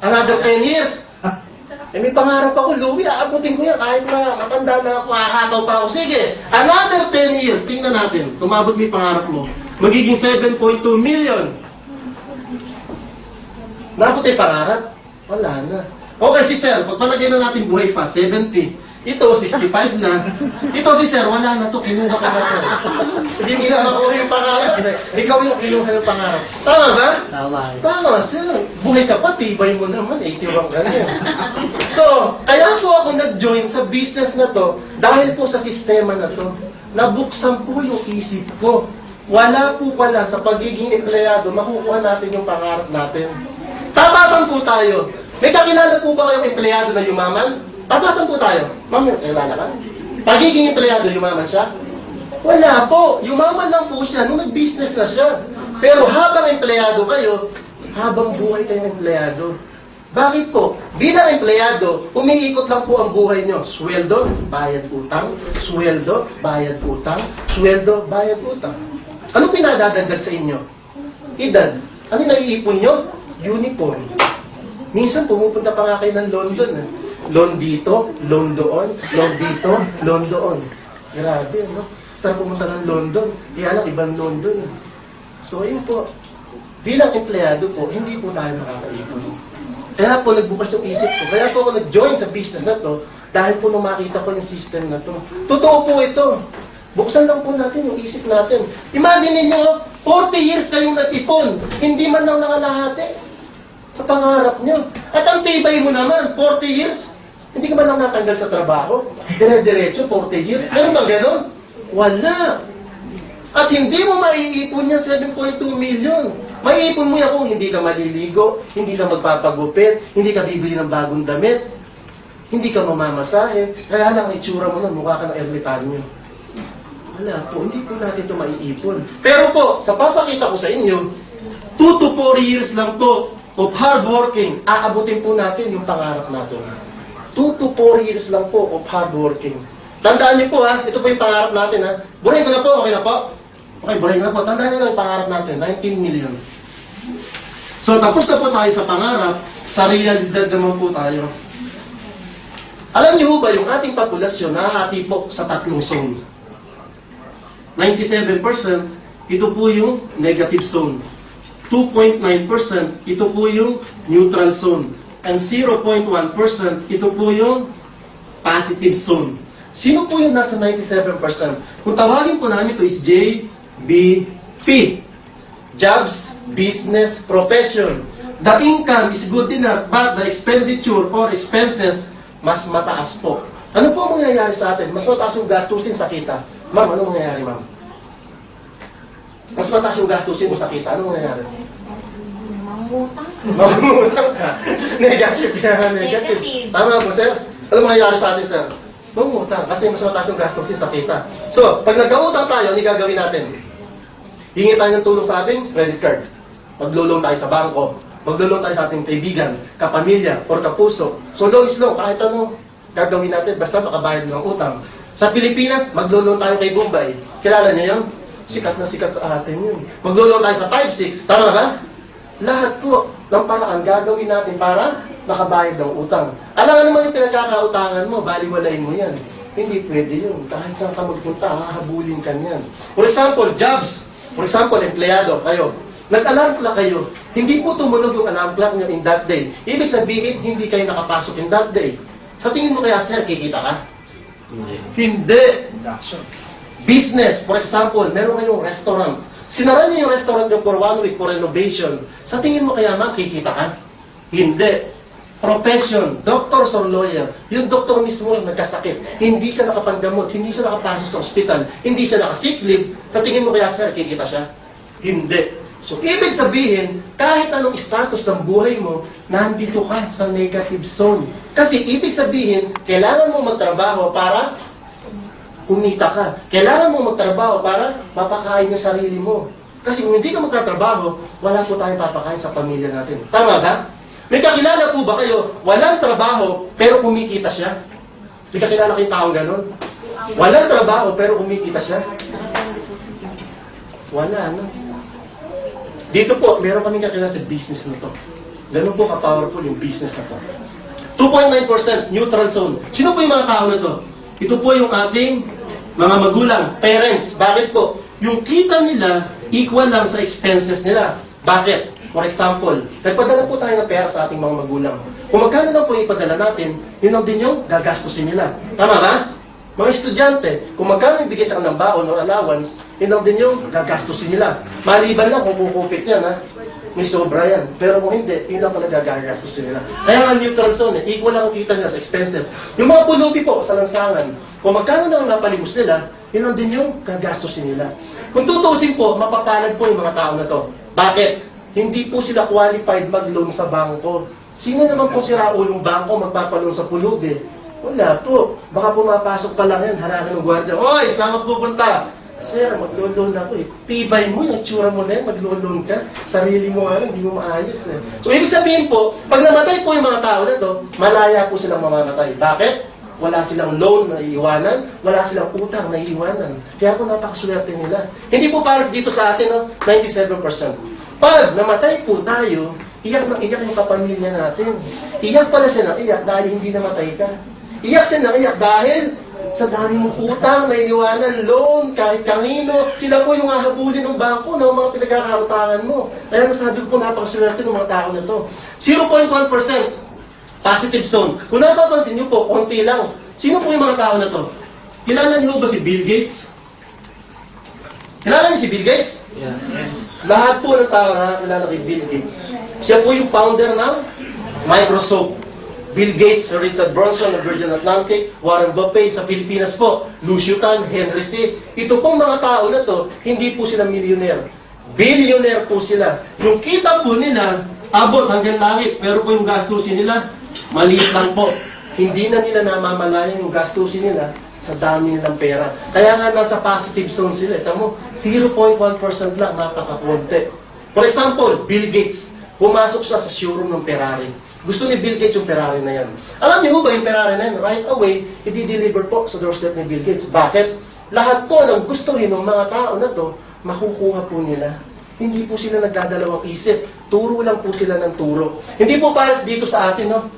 Another 10 years. Eh, may pangarap ako, Louie, aabutin ko yan. Kahit na matanda na ako, hahataw pa ako. Sige, another 10 years. Tingnan natin, kumabot mo yung pangarap mo. Magiging 7.2 million. Naabot yung pangarap? Wala na. Okay, si Sir, pagpalagay na natin buhay pa, 70. Ito, 65 na. Ito si Sir, wala na to, kinuha ka na to. Hindi mo na nakuha yung pangarap. Ikaw yung kinuha yung pangarap. Tama ba? Tama. Tama, Sir. Buhay ka pa, tibay mo naman, 81 ka na yan. So, kaya po ako nag-join sa business na to dahil po sa sistema na to. Nabuksan po yung isip ko. Wala po pala sa pagiging empleyado, makukuha natin yung pangarap natin. Tapasan po tayo. May kakilala po ba kayong empleyado na yumaman? Tapasan po tayo. Ma'am, kilala ka? Pagiging empleyado, yumaman siya? Wala po. Yumaman lang po siya nung nag-business na siya. Pero habang empleyado kayo, habang buhay kayong empleyado. Bakit po? Bilang empleyado, umiikot lang po ang buhay nyo. Sweldo, bayad utang. Sweldo, bayad utang. Sweldo, bayad utang. Ano pinadadagdag sa inyo? Edad. Ano naiipon nyo? Uniform. Minsan pumupunta pa nga kayo ng London. Loan dito, loan doon, loan dito, loan doon. Grabe, no? Saan pumunta ng London? Kaya lang, ibang London. So, ayun po. Bilang empleyado po, hindi po tayo makakaipon. Kaya po, nagbukas yung isip ko. Kaya po ako nag-join sa business na to dahil po nung makita ko yung system na to. Totoo po ito. Buksan lang po natin yung isip natin. Imagine niyo 40 years kayong nag-ipon. Hindi man lang nangalahati sa pangarap nyo. At ang tibay mo naman, 40 years, hindi ka ba lang natanggal sa trabaho? Dire-diretso, 40 years. Meron bang gano'n? Wala. At hindi mo maiipon yan 7.2 million. Maiipon mo yan kung hindi ka maliligo, hindi ka magpapagupit, hindi ka bibili ng bagong damit, hindi ka mamamasahe, kaya lang itsura mo na mukha ka ng ermitanyo. Wala po, hindi po natin ito maiipon. Pero po, sa papakita ko sa inyo, 2 to 4 years lang po of hard working, aabutin po natin yung pangarap natin. 2 to 4 years lang po of hard working. Tandaan niyo po ha, ito po yung pangarap natin ha. Burahin ko na po, okay na po? Okay, burahin na po. Tandaan niyo lang yung pangarap natin, 19 million. So, tapos na po tayo sa pangarap, sa realidad naman po tayo. Alam niyo ba yung ating populasyon nahahati po sa 3 zone? 97%, ito po yung negative zone. 2.9%, ito po yung neutral zone. And 0.1%, ito po yung positive zone. Sino po yung nasa 97%? Kung tawagin po namin ito is J, B, P. Jobs, business, profession. The income is good enough, but the expenditure or expenses mas mataas po. Ano po ang mangyayari sa atin? Mas mataas yung gastusin sa kita. Ma'am, ano mangyayari, ma'am? Mas mataas yung gastusin mo sa kita. Ano mangyayari? Mangungutang ka. Negative yan. Negative. Tama po, sir? Ano mangyayari sa atin, sir? Mangungutang. Kasi mas mataas yung gastusin sa kita. So, pag nagkautang tayo, ano gagawin natin? Hingi tayo ng tulong sa ating credit card. Maglulong tayo sa bangko. Maglulong tayo sa ating kaibigan, kapamilya, or kapuso. So, loan is loan. Kahit ano gagawin natin, basta makabayad ng utang. Sa Pilipinas, maglulong tayo kay Bombay. Kilala niyo yun? Sikat na sikat sa atin yun. Maglulong tayo sa 5-6. Tama ba? Lahat po ng paraan gagawin natin para makabayad ng utang. Alam nga naman yung pinagkakautangan mo, baliwalain mo yan. Hindi pwede yun. Kahit saan ka magpunta, hahabulin ka niyan. For example, jobs. For example, empleyado kayo. Nag-alarm clock kayo. Hindi po tumunog yung alarm clock niyo in that day. Ibig sabihin, hindi kayo nakapasok in that day. Sa tingin mo kaya, sir, kikita ka? Hindi. Business, for example, meron kayong restaurant. Sinara niyo yung restaurant niyo for 1 week for renovation. Sa tingin mo kaya, ma'am, kikita ka? Hindi. Profession, doctors or lawyer. Yung doktor mismo nagkasakit. Hindi siya nakapanggamot. Hindi siya nakapasok sa ospital. Hindi siya naka-sick leave. Sa tingin mo kaya, sir, kikita siya? Hindi. So, ibig sabihin, kahit anong status ng buhay mo, nandito ka sa negative zone. Kasi ibig sabihin, kailangan mo magtrabaho para kumita ka. Kailangan mo magtrabaho para mapakain yung sarili mo. Kasi kung hindi ka magtatrabaho, wala po tayong papakain sa pamilya natin. Tama ba? May kakilala po ba kayo, walang trabaho, pero kumikita siya? May kakilala kayong taong ganon? Walang trabaho, pero kumikita siya? Wala, no? Dito po, meron kaming kakilala sa business na to. Ganun po ka-powerful yung business na to. 2.9% neutral zone. Sino po yung mga tao na to? Ito po yung ating mga magulang, parents. Bakit po? Yung kita nila, equal lang sa expenses nila. Bakit? For example, nagpadala po tayo ng pera sa ating mga magulang. Kung magkano lang po yung ipadala natin, yun lang din yung gagastusin nila. Tama ba? Mga estudyante, kung magkano ibigay sa ng baon or allowance, yun lang din yung gagastusin nila. Maliban lang kung kukupit yan, ha? May sobra yan. Pero kung hindi, yun lang talaga gagastusin nila. Kaya nga neutral zone, equal lang ang kita nila sa expenses. Yung mga pulubi po sa lansangan, kung magkano lang napalimos nila, yun lang din yung gagastusin nila. Kung tutusin po, mapapalad po yung mga tao na to. Bakit? Hindi po sila qualified mag-loan sa bangko. Sino naman po si Raulong bangko magpapaloan sa pulubi? Wala po. Baka pumapasok pa lang yan, harapin ng gwardiya. Oy, saan magpupunta? Sir, mag-loan ako eh. Tibay mo, yung tsura mo na yan, mag-loan ka. Sarili mo nga, hindi mo maayos eh. So, ibig sabihin po, pag namatay po yung mga tao na to, malaya po silang mamamatay. Bakit? Wala silang loan na iiwanan, wala silang utang na iiwanan. Kaya po napakaswerte nila. Hindi po para dito sa atin, no? 97%. Pag namatay po tayo, iyak na iyak yung kapamilya natin. Iyak pala siya na iyak dahil hindi namatay ka. Iyak siya na iyak dahil sa dami mong utang, naiiwanan, loan, kahit kanino, sila po yung hahabulin ng bangko ng mga pinagkakautangan mo. Kaya nasabi ko napakaswerte ng mga tao na to. 0.1% positive zone. Kung napapansin niyo po, konti lang. Sino po yung mga tao na to? Kilala niyo ba si Bill Gates? Kilala niyo si Bill Gates? Yeah. Yes. Lahat po ng tao na kilala kay Bill Gates. Siya po yung founder ng Microsoft. Bill Gates, Richard Branson ng Virgin Atlantic, Warren Buffett sa Pilipinas po, Lucio Tan, Henry C. Ito pong mga tao na to, hindi po sila millionaire. Billionaire po sila. Yung kita po nila, abot hanggang langit, pero po yung gastusin nila, maliit lang po. Hindi na nila namamalayan yung gastusin nila sa dami nilang pera. Kaya nga nasa positive zone sila. Ito mo, 0.1% lang, napakakonti. For example, Bill Gates, pumasok siya sa showroom ng Ferrari. Gusto ni Bill Gates yung Ferrari na yan. Alam niyo ba yung Ferrari na yan? Right away, i-deliver po sa doorstep ni Bill Gates. Bakit? Lahat po ng gustuhin ng mga tao na to, makukuha po nila. Hindi po sila nagdadalawang isip. Turo lang po sila ng turo. Hindi po para dito sa atin, no?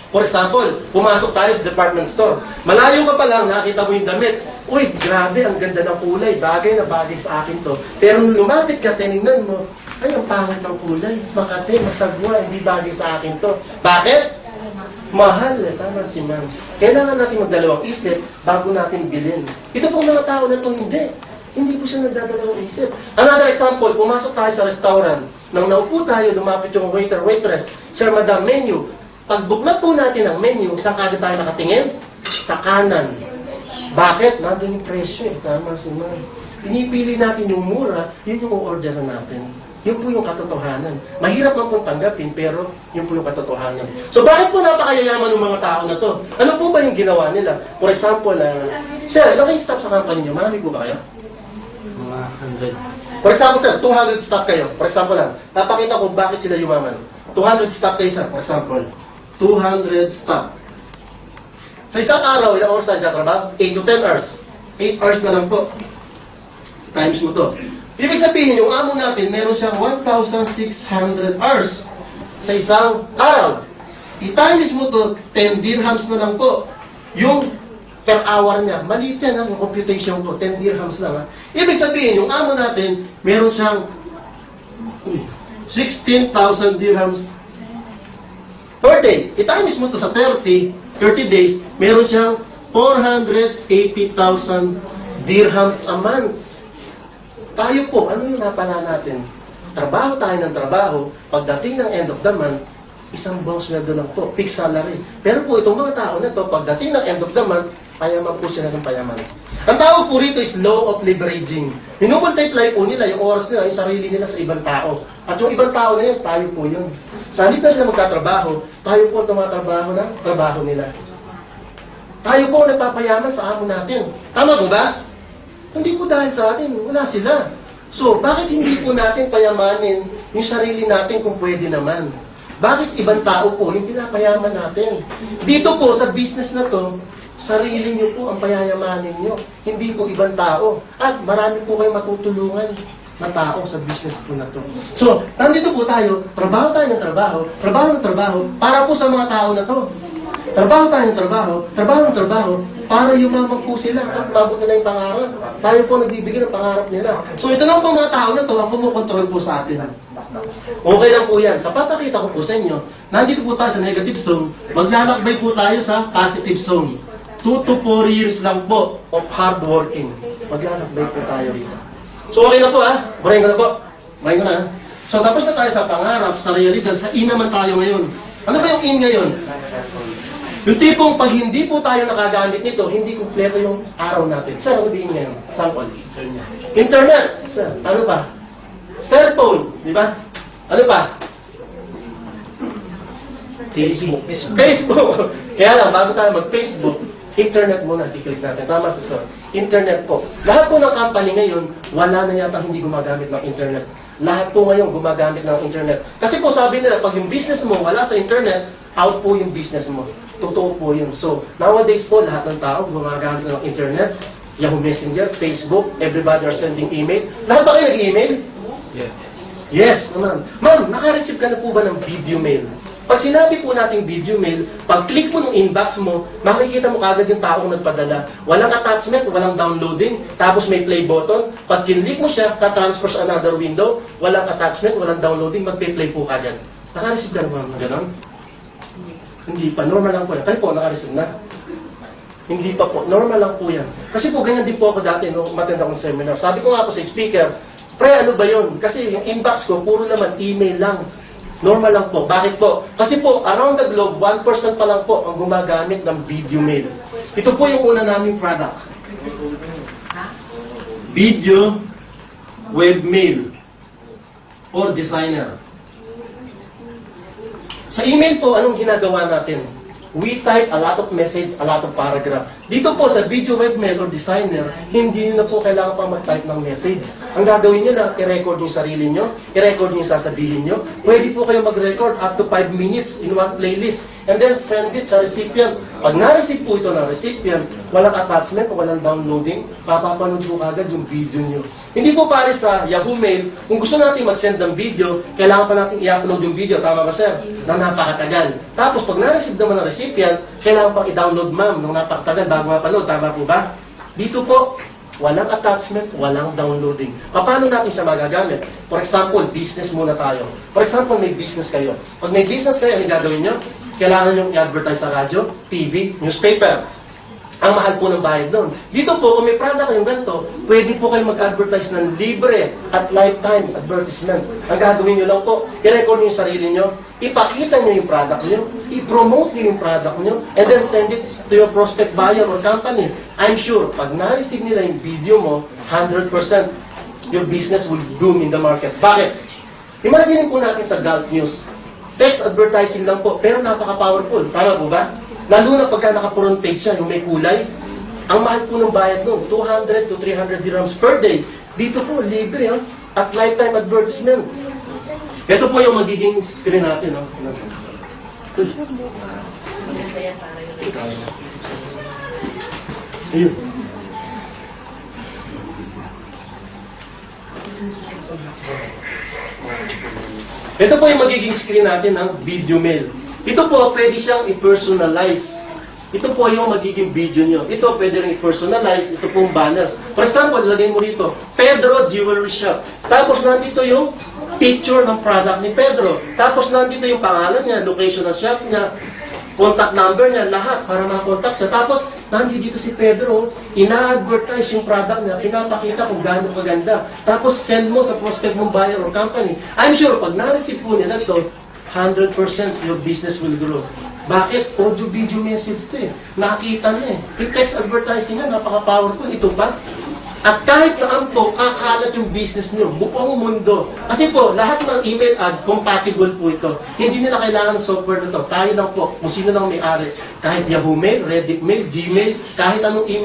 For example, pumasok tayo sa department store. Malayo ka pa lang, nakita mo yung damit. Uy, grabe, ang ganda ng kulay. Bagay na bagay sa akin to. Pero nung lumapit ka, tinignan mo, ay, ang pangit ng kulay. Makate, masagwa, hindi bagay sa akin to. Bakit? Mahal, tama si ma'am. Kailangan natin magdalawang isip bago natin bilhin. Ito pong mga tao na to, hindi. Hindi po siya nagdadalawang isip. Another example, pumasok tayo sa restaurant. Nang naupo tayo, lumapit yung waiter, waitress, Sir, Madam, menu. Pagbuklat po natin ang menu, saan kagad tayo nakatingin? Sa kanan. Bakit? Nandun yung presyo eh. Tama si ma'am. Pinipili natin yung mura, yun yung order na natin. Yun po yung katotohanan. Mahirap man pong tanggapin, pero yun po yung katotohanan. So bakit po napakayayaman ng mga tao na to? Ano po ba yung ginawa nila? For example, sir, ilang kayo staff sa company nyo? Marami po ba kayo? Mga 100. For example, sir, 200 staff kayo. For example lang, napakita ko bakit sila yumaman. 200 staff kayo, sir. For example, 200 staff. Sa isang araw, ilang oras tayo nagtatrabaho? 8 to 10 hours. 8 hours na lang po. Times mo to. Ibig sabihin, yung amo natin, meron siyang 1,600 hours sa isang araw. I-times mo to, 10 dirhams na lang po. Yung per hour niya, maliit yan ang computation ko, 10 dirhams lang. Ha? Ibig sabihin, yung amo natin, meron siyang 16,000 dirhams per day. I-times mo to sa 30 days, meron siyang 480,000 dirhams a month. Tayo po, ano yung napala natin? Trabaho tayo ng trabaho, pagdating ng end of the month, isang buwang sweldo lang po, fixed salary. Pero po, itong mga tao na to, pagdating ng end of the month, payaman po sila ng payaman. Ang tawag po rito is law of leveraging. Minumultiply po nila yung oras nila, yung sarili nila sa ibang tao. At yung ibang tao na yun, tayo po yun. Sa halip na sila magtatrabaho, tayo po tumatrabaho ng trabaho nila. Tayo po ang nagpapayaman sa amo natin. Tama po ba? Hindi po dahil sa atin, wala sila. So, bakit hindi po natin payamanin yung sarili natin kung pwede naman? Bakit ibang tao po yung pinapayaman natin? Dito po, sa business na to, sarili nyo po ang payayamanin nyo. Hindi po ibang tao. At marami po kayong matutulungan. na tao sa business po na to. So, nandito po tayo tayo ng trabaho, para po sa mga tao na to. Trabaho tayo ng trabaho, para yumaman po sila at mabot nila yung pangarap. Tayo po nagbibigay ng pangarap nila. So, ito lang po mga tao na to ang kumukontrol po sa atin. Okay lang po yan. Sa patakita ko po sa inyo, nandito po tayo sa negative zone, maglalakbay po tayo sa positive zone. 2 to 4 years lang po of hard working. Maglalakbay po tayo rito. So, okay na po ha? Burahin ko na po. Burahin ko na ha? So, tapos na tayo sa pangarap, sa realidad, sa in naman tayo ngayon. Ano ba yung in ngayon? Yung tipong pag hindi po tayo nakagamit nito, hindi kumpleto yung araw natin. Sir, ano ba yung ngayon? Sample. Internet. Sir, ano pa? Cellphone. Di ba? Ano pa? Facebook. Facebook. Kaya lang, bago tayo mag-Facebook, internet muna, i-click natin. Tama sa sir. Internet po. Lahat po ng company ngayon, wala na yata hindi gumagamit ng internet. Lahat po ngayon gumagamit ng internet. Kasi po sabi nila, pag yung business mo wala sa internet, out po yung business mo. Totoo po yun. So, nowadays po, lahat ng tao gumagamit ng internet. Yahoo Messenger, Facebook, everybody are sending email. Lahat ba kayo nag-email? Yes. Yes, naman. Ma'am, naka-receive ka na po ba ng video mail? Pag sinabi po nating video mail, pag click mo ng inbox mo, makikita mo kagad yung taong nagpadala. Walang attachment, walang downloading, tapos may play button. Pag kinlik mo siya, ta-transfer sa another window, walang attachment, walang downloading, magpe-play po kagad. Naka-receive ka na ba ng ganon? Hindi pa, normal lang po yan. Kayo po, naka-receive na? Hindi pa po, normal lang po yan. Kasi po, ganyan din po ako dati nung matenda akong seminar. Sabi ko nga po sa speaker, pre, ano ba yun? Kasi yung inbox ko, puro naman email lang. Normal lang po. Bakit po? Kasi po, around the globe, 1% pa lang po ang gumagamit ng video mail. Ito po yung una naming product. Video webmail for designer. Sa email po, anong ginagawa natin? We type a lot of message, a lot of paragraph. Dito po sa video webmail or designer, hindi nyo na po kailangan pang mag-type ng message. Ang gagawin nyo lang, i-record yung sarili nyo, i-record yung sasabihin nyo. Pwede po kayo mag-record up to 5 minutes in one playlist and then send it sa recipient. Pag na-receive po ito ng recipient, walang attachment, walang downloading, mapapanood po agad yung video nyo. Hindi po pare sa Yahoo Mail, kung gusto natin mag-send ng video, kailangan pa natin i-upload yung video. Tama ba, sir? Na napakatagal. Tapos, pag na-receive naman ng recipient, kailangan pang i-download, ma'am, ng napakatagal bago mapanood. Tama po ba? Dito po, walang attachment, walang downloading. Paano natin siya magagamit? For example, business muna tayo. For example, may business kayo. Pag may business kayo, ano gagawin nyo? Kailangan nyo i-advertise sa radyo, TV, newspaper. Ang mahal po ng bayad doon. Dito po, kung may product kayong ganito, pwede po kayo mag-advertise ng libre at lifetime advertisement. Ang gagawin nyo lang po, i-record nyo yung sarili nyo, ipakita nyo yung product nyo, i-promote nyo yung product nyo, and then send it to your prospect buyer or company. I'm sure, pag na-receive nila yung video mo, 100% your business will boom in the market. Bakit? Imagine po natin sa Gulf News. Text advertising lang po, pero napaka-powerful. Tama po ba? Lalo na pagka naka-front page siya, yung may kulay, ang mahal po ng bayad nun, 200 to 300 dirhams per day. Dito po, libre, at lifetime advertisement. Ito po yung magiging screen natin. Ayun. Ito po yung magiging screen natin ng video mail. Ito po, pwede siyang i-personalize. Ito po yung magiging video nyo. Ito, pwede rin i-personalize. Ito pong banners. For example, lagay mo rito, Pedro Jewelry Shop. Tapos nandito yung picture ng product ni Pedro. Tapos nandito yung pangalan niya, location ng shop niya, contact number niya, lahat para makakontakt siya. Tapos, nandito si Pedro, ina-advertise yung product niya, pinapakita kung gaano kaganda. Tapos, send mo sa prospect mong buyer or company. I'm sure, pag na-receive po nila ito, 100% your business will grow. Bakit? Audio video message ito eh. Nakita niya eh. Yung text advertising nga, napaka-powerful. Ito pa. At kahit saan po, kakalat yung business niyo. Buong mundo. Kasi po, lahat ng email ad, compatible po ito. Hindi nila kailangan ng software na ito. Tayo lang po, kung sino lang may-ari. Kahit Yahoo Mail, Reddit Mail, Gmail, kahit anong email